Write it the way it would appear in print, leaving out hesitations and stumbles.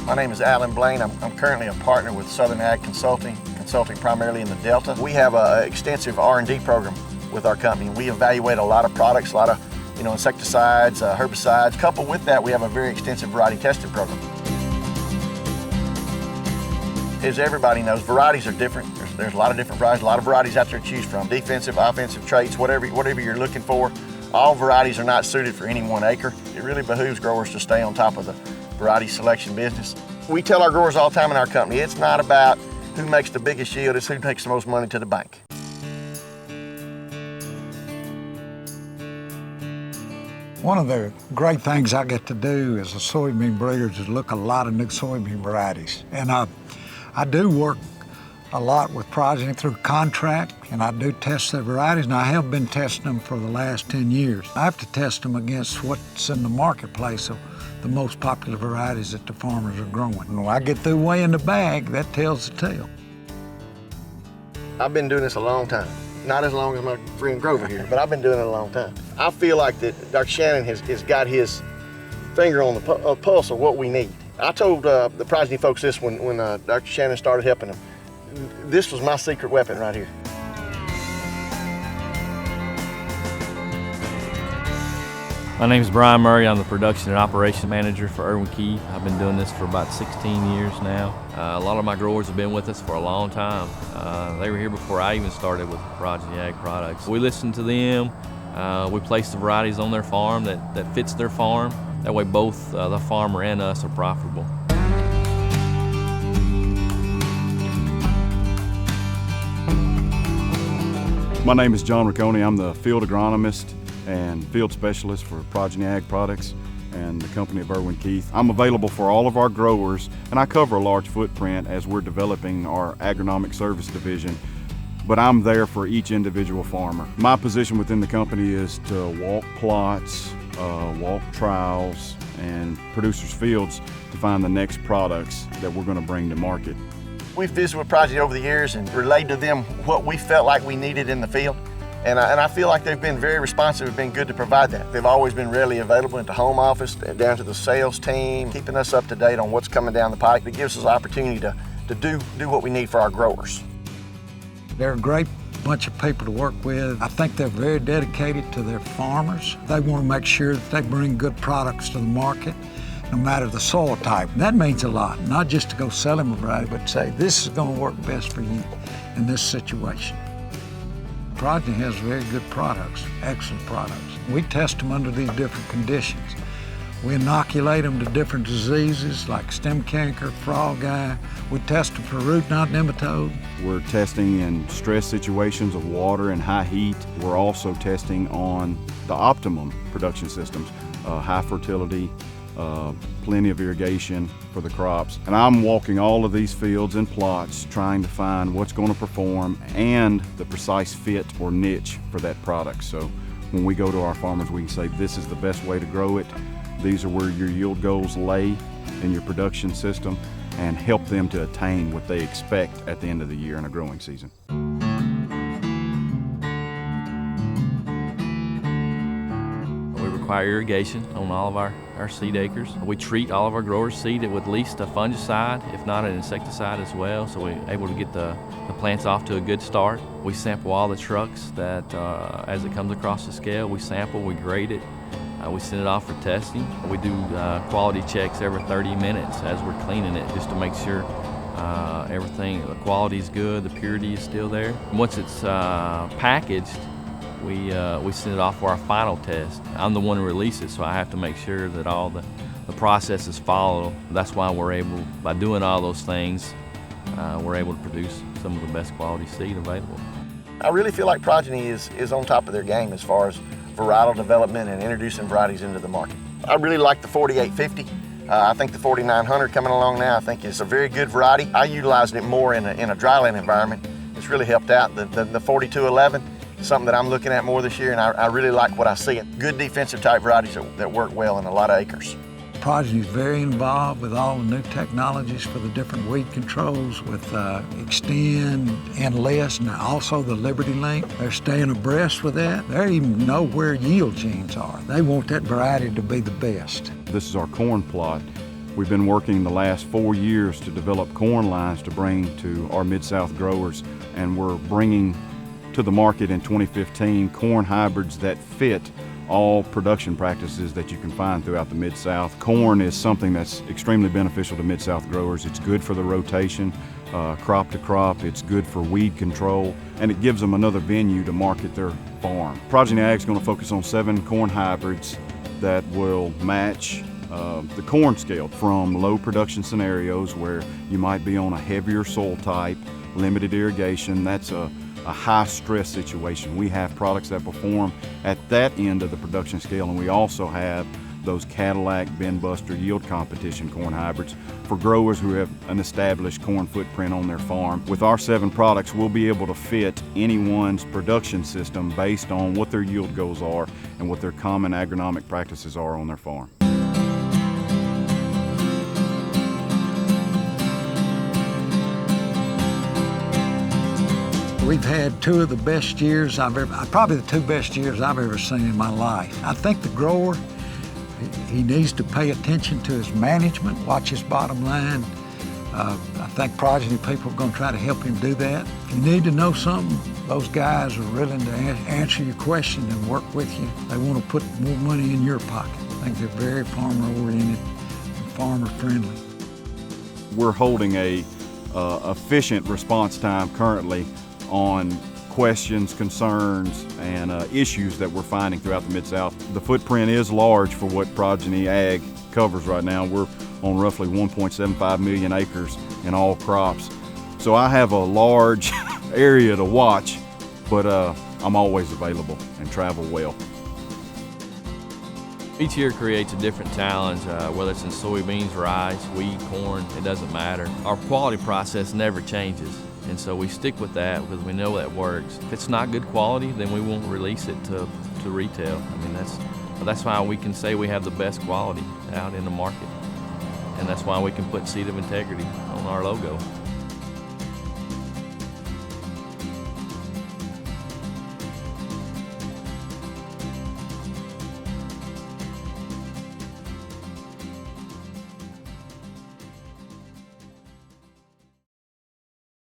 My name is Alan Blaine. I'm currently a partner with Southern Ag Consulting primarily in the Delta. We have an extensive R&D program with our company. We evaluate a lot of products, a lot of insecticides, herbicides. Coupled with that, we have a very extensive variety testing program. As everybody knows, varieties are different. There's a lot of different varieties out there to choose from. Defensive, offensive traits, whatever you're looking for. All varieties are not suited for any one acre. It really behooves growers to stay on top of the variety selection business. We tell our growers all the time in our company, it's not about who makes the biggest yield, it's who takes the most money to the bank. One of the great things I get to do as a soybean breeder is look a lot of new soybean varieties. And I do work a lot with Progeny through contract, and I do test their varieties, and I have been testing them for the last 10 years. I have to test them against what's in the marketplace of the most popular varieties that the farmers are growing. When I get through weighing the bag, that tells the tale. I've been doing this a long time. Not as long as my friend Grover here, but I've been doing it a long time. I feel like that Dr. Shannon has got his finger on the pulse of what we need. I told the Progeny folks this when Dr. Shannon started helping them. This was my secret weapon right here. My name is Brian Murray. I'm the production and operations manager for Irwin Keith. I've been doing this for about 16 years now. A lot of my growers have been with us for a long time. They were here before I even started with Progeny Ag Products. We listen to them. We place the varieties on their farm that fits their farm. That way both the farmer and us are profitable. My name is John Riccone. I'm the field agronomist and field specialist for Progeny Ag Products and the company of Irwin Keith. I'm available for all of our growers, and I cover a large footprint as we're developing our agronomic service division, but I'm there for each individual farmer. My position within the company is to walk plots, walk trials, and producers' fields to find the next products that we're going to bring to market. We've visited with Progeny over the years and relayed to them what we felt like we needed in the field. And I feel like they've been very responsive and been good to provide that. They've always been readily available at the home office, down to the sales team, keeping us up to date on what's coming down the pike. It gives us an opportunity to do what we need for our growers. They're a great bunch of people to work with. I think they're very dedicated to their farmers. They want to make sure that they bring good products to the market, no matter the soil type. And that means a lot, not just to go sell them a variety, but to say, this is going to work best for you in this situation. Progeny has very good products, excellent products. We test them under these different conditions. We inoculate them to different diseases like stem canker, frog eye. We test them for root knot nematode. We're testing in stress situations of water and high heat. We're also testing on the optimum production systems, high fertility, plenty of irrigation for the crops. And I'm walking all of these fields and plots trying to find what's going to perform and the precise fit or niche for that product. So when we go to our farmers, we can say, this is the best way to grow it. These are where your yield goals lay in your production system, and help them to attain what they expect at the end of the year in a growing season. Require irrigation on all of our seed acres. We treat all of our growers' seed with at least a fungicide, if not an insecticide as well, so we're able to get the plants off to a good start. We sample all the trucks that, as it comes across the scale, we sample, we grade it, we send it off for testing. We do quality checks every 30 minutes as we're cleaning it, just to make sure everything, the quality is good, the purity is still there. And once it's packaged, we send it off for our final test. I'm the one who releases it, so I have to make sure that all the process is followed. That's why we're able, by doing all those things, we're able to produce some of the best quality seed available. I really feel like Progeny is on top of their game as far as varietal development and introducing varieties into the market. I really like the 4850. I think the 4900 coming along now, I think it's a very good variety. I utilized it more in a dryland environment. It's really helped out. The 4211, something that I'm looking at more this year, and I really like what I see. Good defensive type varieties that work well in a lot of acres. Progeny is very involved with all the new technologies for the different weed controls with Extend, Enlist, and also the Liberty Link. They're staying abreast with that. They even know where yield genes are. They want that variety to be the best. This is our corn plot, We've been working the last 4 years to develop corn lines to bring to our Mid-South growers, and we're bringing to the market in 2015 corn hybrids that fit all production practices that you can find throughout the Mid-South. Corn is something that's extremely beneficial to Mid-South growers. It's good for the rotation, crop to crop. It's good for weed control, and it gives them another venue to market their farm. Progeny Ag is going to focus on 7 corn hybrids that will match the corn scale from low production scenarios where you might be on a heavier soil type, limited irrigation. That's a high stress situation. We have products that perform at that end of the production scale, and we also have those Cadillac Bend Buster yield competition corn hybrids for growers who have an established corn footprint on their farm. With our 7 products, we'll be able to fit anyone's production system based on what their yield goals are and what their common agronomic practices are on their farm. We've had 2 of the best years probably the 2 best years I've ever seen in my life. I think the grower, he needs to pay attention to his management, watch his bottom line. I think Progeny people are going to try to help him do that. If you need to know something, those guys are willing to answer your question and work with you. They want to put more money in your pocket. I think they're very farmer-oriented and farmer-friendly. We're holding a efficient response time currently on questions, concerns, and issues that we're finding throughout the Mid-South. The footprint is large for what Progeny Ag covers right now. We're on roughly 1.75 million acres in all crops. So I have a large area to watch, but I'm always available and travel well. Each year creates a different challenge, whether it's in soybeans, rice, wheat, corn, it doesn't matter. Our quality process never changes, and so we stick with that because we know that works. If it's not good quality, then we won't release it to retail. I mean, that's why we can say we have the best quality out in the market, and that's why we can put Seed of Integrity on our logo.